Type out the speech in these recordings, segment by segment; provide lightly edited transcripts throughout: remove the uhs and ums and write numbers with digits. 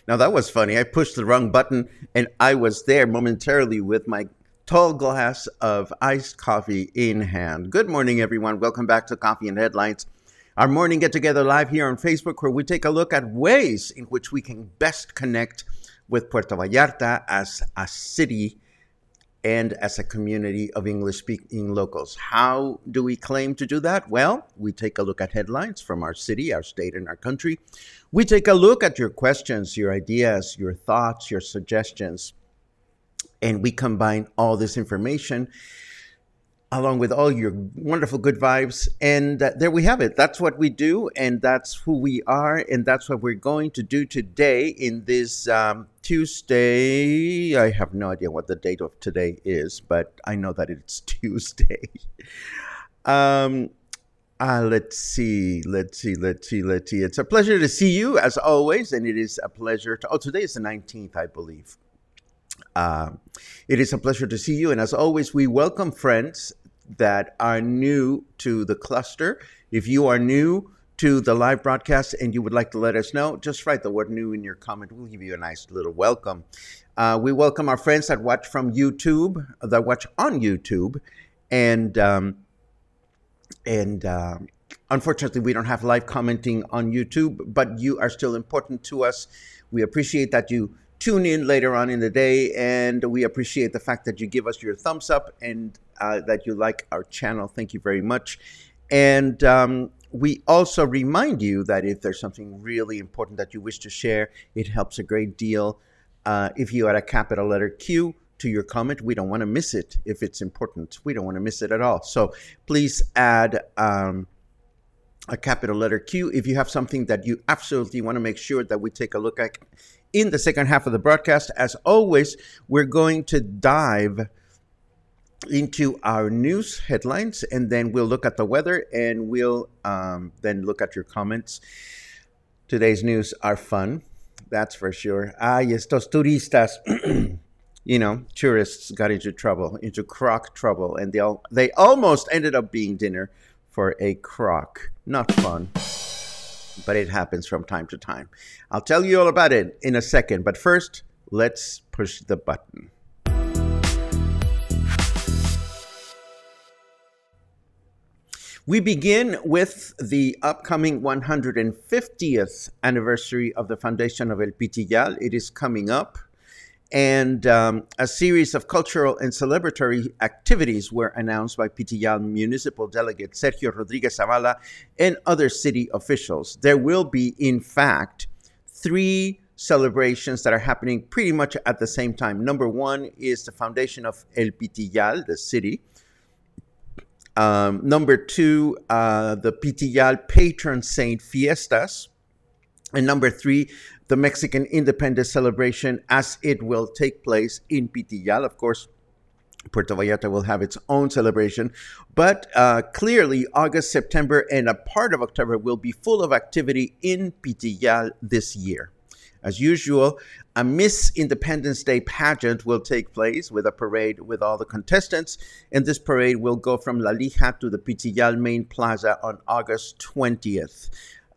Now that was funny. I pushed the wrong button and I was there momentarily with my tall glass of iced coffee in hand. Good morning, everyone. Welcome back to Coffee and Headlines, our morning get together live here on Facebook, where we take a look at ways in which we can best connect with Puerto Vallarta as a city and as a community of English-speaking locals. How do we claim to do that? Well, we take a look at headlines from our city, our state, and our country. We take a look at your questions, your ideas, your thoughts, your suggestions, and we combine all this information along with all your wonderful good vibes. And there we have it. That's what we do, and that's who we are, and that's what we're going to do today in this Tuesday. I have no idea what the date of today is, but I know that it's Tuesday. Let's see. It's a pleasure to see you, as always, and it is a pleasure to... Oh, today is the 19th, I believe. It is a pleasure to see you, and as always, we welcome friends that are new to the cluster. If you are new to the live broadcast and you would like to let us know, just write the word new in your comment. We'll give you a nice little welcome. We welcome our friends that watch from YouTube, that watch on YouTube, and unfortunately, we don't have live commenting on YouTube, but you are still important to us. We appreciate that you tune in later on in the day, and we appreciate the fact that you give us your thumbs up and that you like our channel. Thank you very much. And we also remind you that if there's something really important that you wish to share, it helps a great deal if you add a capital letter Q to your comment. We don't want to miss it if it's important. We don't want to miss it at all. So please add a capital letter Q if you have something that you absolutely want to make sure that we take a look at in the second half of the broadcast. As always, we're going to dive into our news headlines, and then we'll look at the weather, and we'll then look at your comments. Today's news are fun, that's for sure. Ay, estos turistas, you know, tourists got into trouble, into croc trouble, and they almost ended up being dinner for a croc. Not fun, but it happens from time to time. I'll tell you all about it in a second, but first, let's push the button. We begin with the upcoming 150th anniversary of the foundation of El Pitillal. It is coming up, and a series of cultural and celebratory activities were announced by Pitillal Municipal Delegate Sergio Rodriguez Zavala and other city officials. There will be, in fact, 3 celebrations that are happening pretty much at the same time. Number 1 is the foundation of El Pitillal, the city. Number 2, the Pitillal Patron Saint Fiestas. And number 3, the Mexican Independence Celebration, as it will take place in Pitillal. Of course, Puerto Vallarta will have its own celebration, but clearly August, September, and a part of October will be full of activity in Pitillal this year. As usual, a Miss Independence Day pageant will take place with a parade with all the contestants, and this parade will go from La Lija to the Pitillal main plaza on August 20th.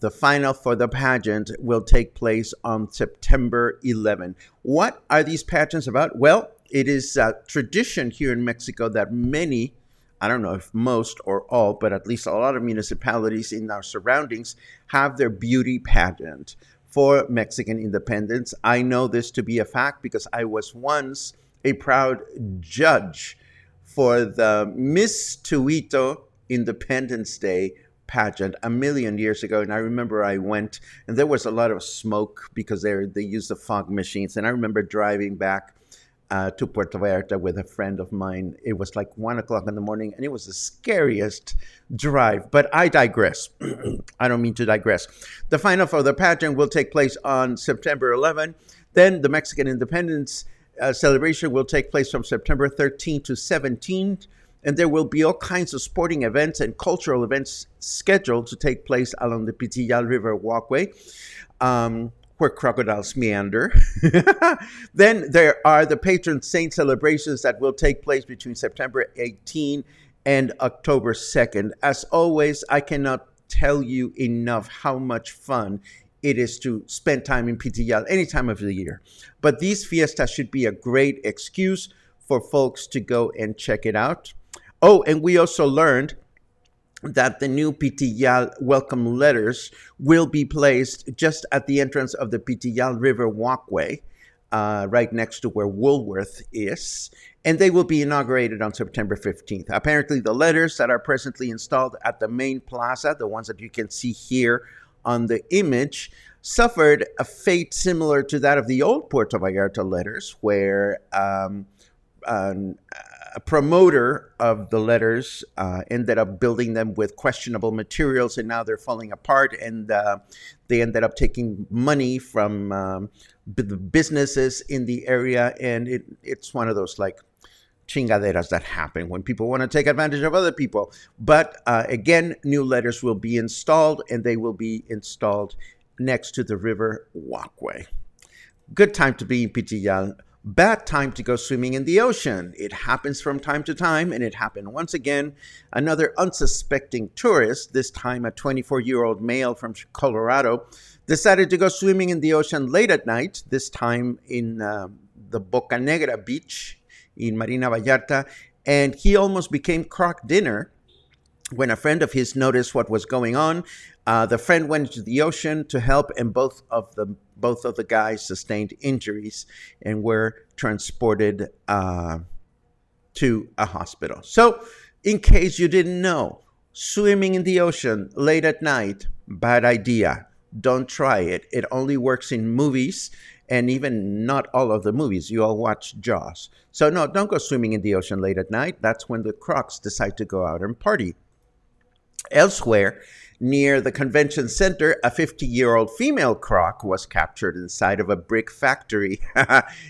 The final for the pageant will take place on September 11. What are these pageants about? Well, it is a tradition here in Mexico that many, I don't know if most or all, but at least a lot of municipalities in our surroundings have their beauty pageant for Mexican independence. I know this to be a fact because I was once a proud judge for the Miss Tuito Independence Day pageant a million years ago. And I remember I went, and there was a lot of smoke because they used the fog machines. And I remember driving back to Puerto Vallarta with a friend of mine. It was like 1 o'clock in the morning, and it was the scariest drive. But I digress. I don't mean to digress. The final for the pageant will take place on September 11. Then the Mexican Independence celebration will take place from September 13 to 17. And there will be all kinds of sporting events and cultural events scheduled to take place along the Pitillal River walkway. Where crocodiles meander. Then there are the patron saint celebrations that will take place between September 18 and October 2nd. As always, I cannot tell you enough how much fun it is to spend time in Pitillal any time of the year. But these fiestas should be a great excuse for folks to go and check it out. Oh, and we also learned that the new Pitillal welcome letters will be placed just at the entrance of the Pitillal River walkway, right next to where Woolworth is, and they will be inaugurated on September 15th. Apparently, the letters that are presently installed at the main plaza, the ones that you can see here on the image, suffered a fate similar to that of the old Puerto Vallarta letters, where a promoter of the letters ended up building them with questionable materials, and now they're falling apart, and they ended up taking money from the businesses in the area, and it's one of those like chingaderas that happen when people want to take advantage of other people. But again, new letters will be installed, and they will be installed next to the river walkway. Good time to be in Pitillal. Bad time to go swimming in the ocean. It happens from time to time, and it happened once again. Another unsuspecting tourist, this time a 24-year-old male from Colorado, decided to go swimming in the ocean late at night, this time in the Boca Negra beach in Marina Vallarta, and he almost became croc dinner when a friend of his noticed what was going on. The friend went into the ocean to help, and both of the guys sustained injuries and were transported to a hospital. So, in case you didn't know, swimming in the ocean late at night, bad idea. Don't try it. It only works in movies, and even not all of the movies. You all watch Jaws. So no, don't go swimming in the ocean late at night. That's when the crocs decide to go out and party. Elsewhere, near the convention center, a 50-year-old female croc was captured inside of a brick factory.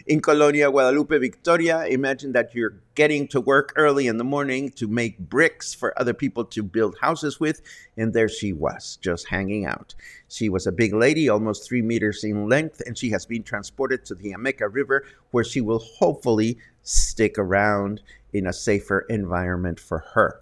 In Colonia Guadalupe, Victoria, imagine that you're getting to work early in the morning to make bricks for other people to build houses with, and there she was, just hanging out. She was a big lady, almost 3 meters in length, and she has been transported to the Ameca River, where she will hopefully stick around in a safer environment for her.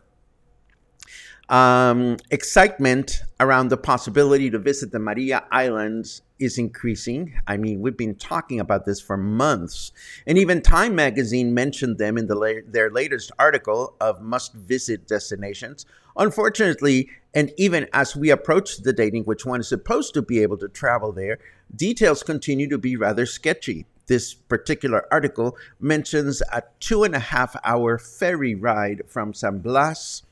Excitement around the possibility to visit the Maria Islands is increasing. I mean, we've been talking about this for months. And even Time magazine mentioned them in their latest article of must-visit destinations. Unfortunately, and even as we approach the date in which one is supposed to be able to travel there, details continue to be rather sketchy. This particular article mentions a 2.5-hour ferry ride from San Blas.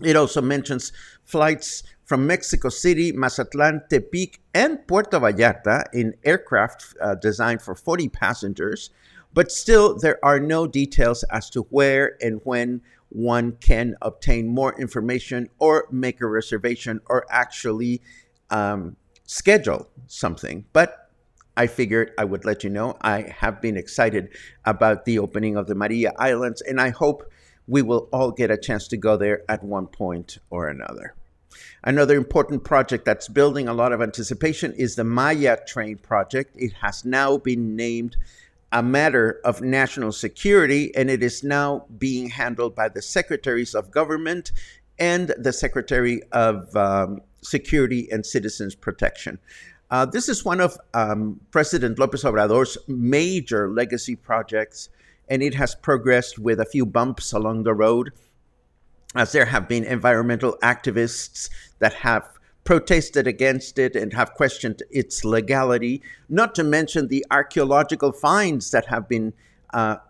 It also mentions flights from Mexico City, Mazatlan, Tepic, and Puerto Vallarta in aircraft designed for 40 passengers. But still, there are no details as to where and when one can obtain more information or make a reservation or actually schedule something. But I figured I would let you know. I have been excited about the opening of the Maria Islands, and I hope we will all get a chance to go there at one point or another. Another important project that's building a lot of anticipation is the Maya Train project. It has now been named a matter of national security, and it is now being handled by the Secretaries of Government and the Secretary of Security and Citizens Protection. This is one of President Lopez Obrador's major legacy projects, and it has progressed with a few bumps along the road, as there have been environmental activists that have protested against it and have questioned its legality, not to mention the archaeological finds that have been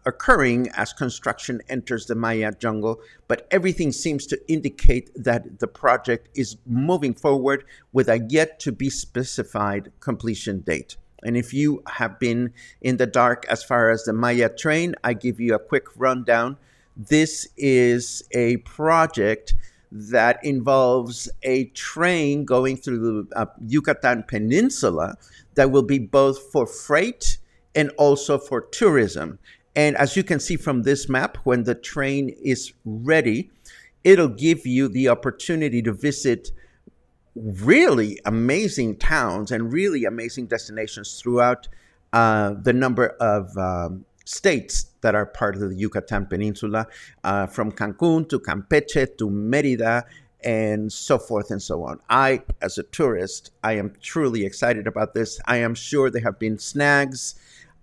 occurring as construction enters the Maya jungle. But everything seems to indicate that the project is moving forward with a yet to be specified completion date. And if you have been in the dark as far as the Maya train, I give you a quick rundown. This is a project that involves a train going through the Yucatan Peninsula that will be both for freight and also for tourism. And as you can see from this map, when the train is ready, it'll give you the opportunity to visit really amazing towns and really amazing destinations throughout the number of states that are part of the Yucatan Peninsula, from Cancun to Campeche to Merida and so forth and so on. I, as a tourist, I am truly excited about this. I am sure there have been snags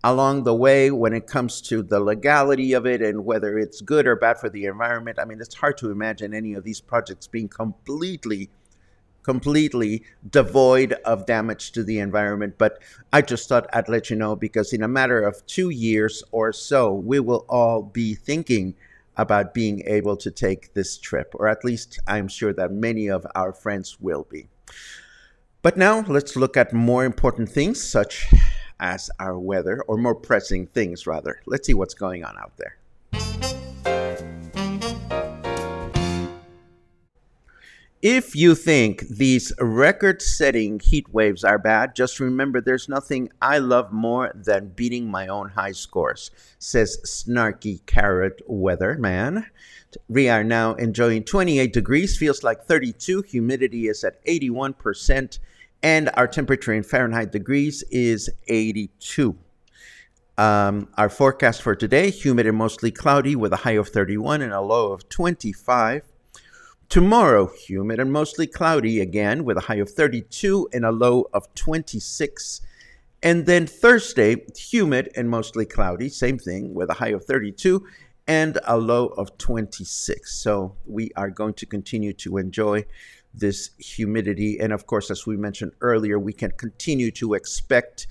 along the way when it comes to the legality of it and whether it's good or bad for the environment. I mean, it's hard to imagine any of these projects being completely devoid of damage to the environment. But I just thought I'd let you know, because in a matter of 2 years or so, we will all be thinking about being able to take this trip, or at least I'm sure that many of our friends will be. But now let's look at more important things, such as our weather, or more pressing things rather. Let's see what's going on out there. If you think these record-setting heat waves are bad, just remember there's nothing I love more than beating my own high scores, says Snarky Carrot Weatherman. We are now enjoying 28 degrees, feels like 32, humidity is at 81%, and our temperature in Fahrenheit degrees is 82. Our forecast for today, humid and mostly cloudy with a high of 31 and a low of 25. Tomorrow, humid and mostly cloudy again with a high of 32 and a low of 26. And then Thursday, humid and mostly cloudy, same thing, with a high of 32 and a low of 26. So we are going to continue to enjoy this humidity. And of course, as we mentioned earlier, we can continue to expect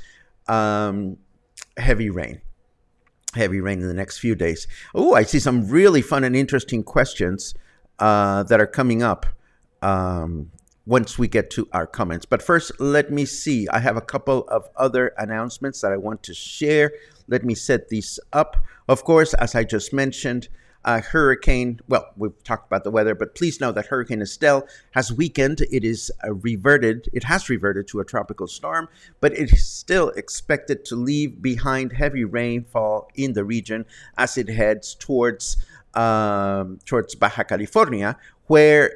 heavy rain in the next few days. Oh, I see some really fun and interesting questions that are coming up once we get to our comments. But first, let me see. I have a couple of other announcements that I want to share. Let me set these up. Of course, as I just mentioned, hurricane, well, we've talked about the weather, but please know that Hurricane Estelle has weakened. It has reverted to a tropical storm, but it is still expected to leave behind heavy rainfall in the region as it heads towards Baja California, where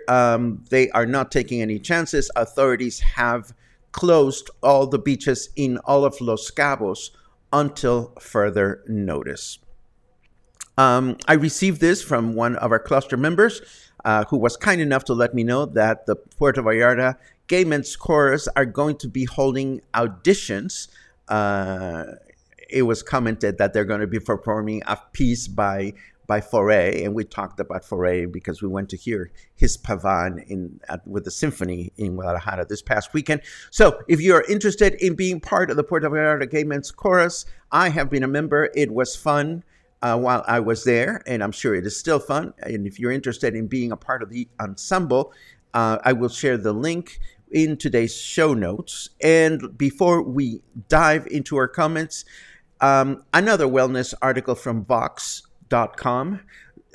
they are not taking any chances. Authorities have closed all the beaches in all of Los Cabos until further notice. I received this from one of our cluster members who was kind enough to let me know that the Puerto Vallarta Gay Men's Chorus are going to be holding auditions. It was commented that they're going to be performing a piece by Fauré, and we talked about Fauré because we went to hear his pavan with the symphony in Guadalajara this past weekend. So if you're interested in being part of the Puerto Vallarta Gay Men's Chorus, I have been a member. It was fun while I was there, and I'm sure it is still fun. And if you're interested in being a part of the ensemble, I will share the link in today's show notes. And before we dive into our comments, another wellness article from Vox.com.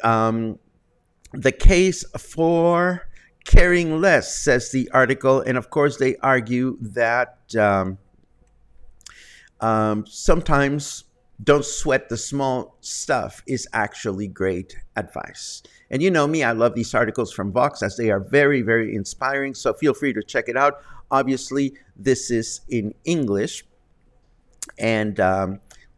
The case for caring less, says the article. And of course, they argue that Sometimes don't sweat the small stuff is actually great advice. And you know me, I love these articles from Vox as they are very, very inspiring. So feel free to check it out. Obviously, this is in English, and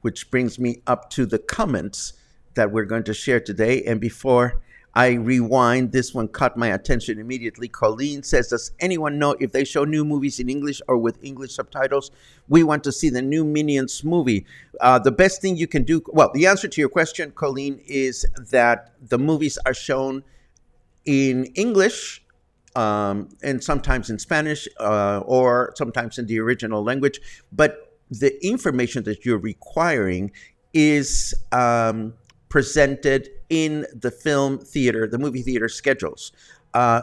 which brings me up to the comments that we're going to share today. And before I rewind, this one caught my attention immediately. Colleen says, does anyone know if they show new movies in English or with English subtitles? We want to see the new Minions movie. The best thing you can do, well, the answer to your question, Colleen, is that the movies are shown in English and sometimes in Spanish or sometimes in the original language. But the information that you're requiring is presented in the film theater, the movie theater schedules.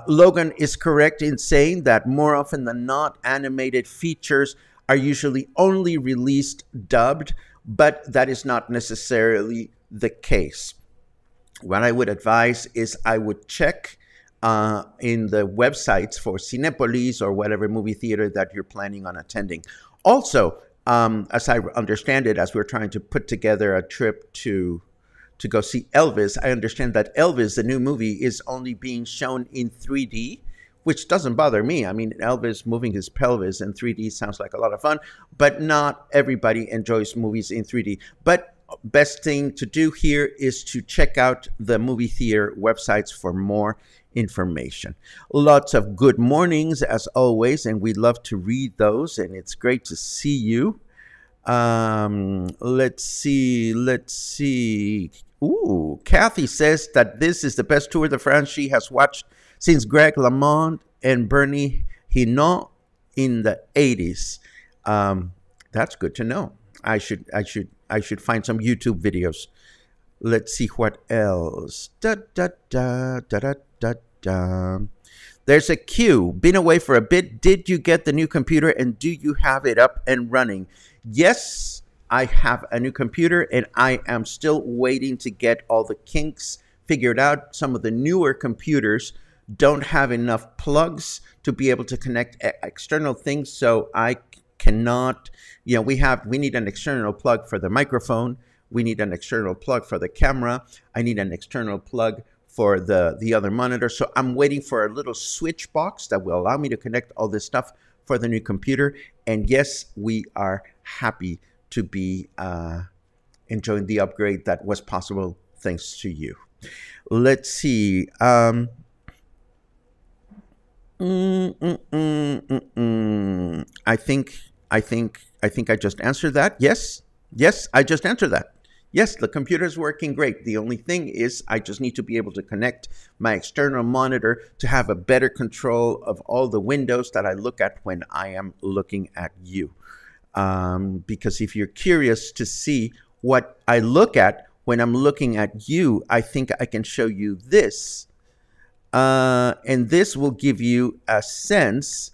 Logan is correct in saying that more often than not, animated features are usually only released dubbed, but that is not necessarily the case. What I would advise is I would check in the websites for Cinepolis or whatever movie theater that you're planning on attending. Also, as I understand it, as we're trying to put together a trip to go see Elvis, I understand that Elvis, the new movie, is only being shown in 3D, which doesn't bother me. I mean, Elvis moving his pelvis in 3D sounds like a lot of fun, but not everybody enjoys movies in 3D. But best thing to do here is to check out the movie theater websites for more information. Lots of good mornings as always, and we love to read those, and it's great to see you. Let's see. Ooh, Kathy says that this is the best Tour de France she has watched since Greg LeMond and Bernie Hinault in the 80s. That's good to know. I should find some YouTube videos. Let's see what else. There's a queue. Been away for a bit. Did you get the new computer and do you have it up and running? Yes, I have a new computer and I am still waiting to get all the kinks figured out. Some of the newer computers don't have enough plugs to be able to connect external things, so I cannot, we need an external plug for the microphone. We need an external plug for the camera. I need an external plug for the other monitor. So I'm waiting for a little switch box that will allow me to connect all this stuff for the new computer. And yes, we are happy to be enjoying the upgrade that was possible thanks to you. Let's see. I think I just answered that. Yes, I just answered that. Yes, the computer is working great. The only thing is I just need to be able to connect my external monitor to have a better control of all the windows that I look at when I am looking at you. Because if you're curious to see what I look at when I'm looking at you, I think I can show you this. And this will give you a sense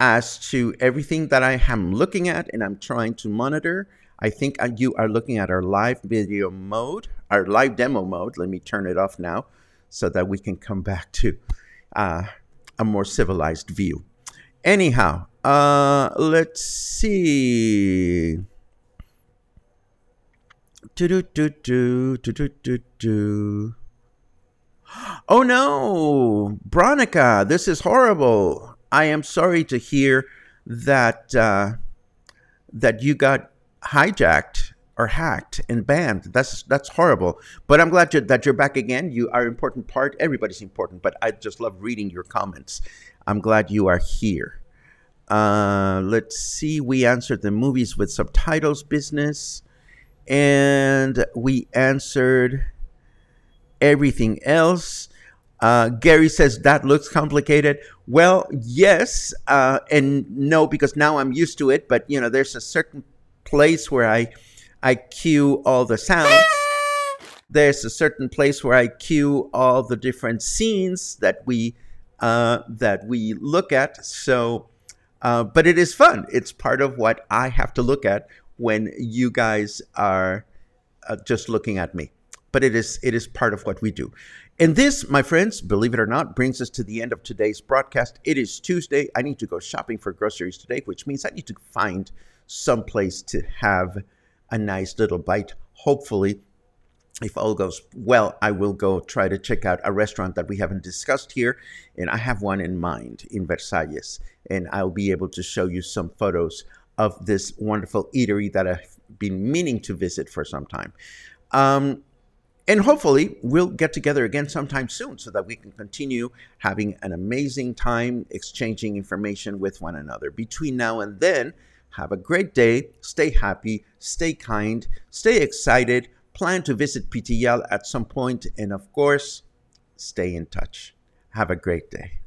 as to everything that I am looking at and I'm trying to monitor. I think you are looking at our live video mode, our live demo mode. Let me turn it off now so that we can come back to a more civilized view. Anyhow, let's see. Oh no, Bronica, this is horrible. I am sorry to hear that that you got hijacked or hacked and banned. That's horrible. But I'm glad that you're back again. You are an important part. Everybody's important, but I just love reading your comments. I'm glad you are here. Let's see. We answered the movies with subtitles business, and we answered everything else. Gary says that looks complicated. Well, yes and no, because now I'm used to it. But there's a certain place where I cue all the sounds. There's a certain place where I cue all the different scenes that we look at. So, but it is fun. It's part of what I have to look at when you guys are just looking at me. But it is part of what we do. And this, my friends, believe it or not, brings us to the end of today's broadcast. It is Tuesday. I need to go shopping for groceries today, which means I need to find some place to have a nice little bite. Hopefully, if all goes well, I will go try to check out a restaurant that we haven't discussed here. And I have one in mind in Versalles. And I'll be able to show you some photos of this wonderful eatery that I've been meaning to visit for some time. And hopefully we'll get together again sometime soon so that we can continue having an amazing time exchanging information with one another. Between now and then, have a great day, stay happy, stay kind, stay excited, plan to visit Pitillal at some point, and of course, stay in touch. Have a great day.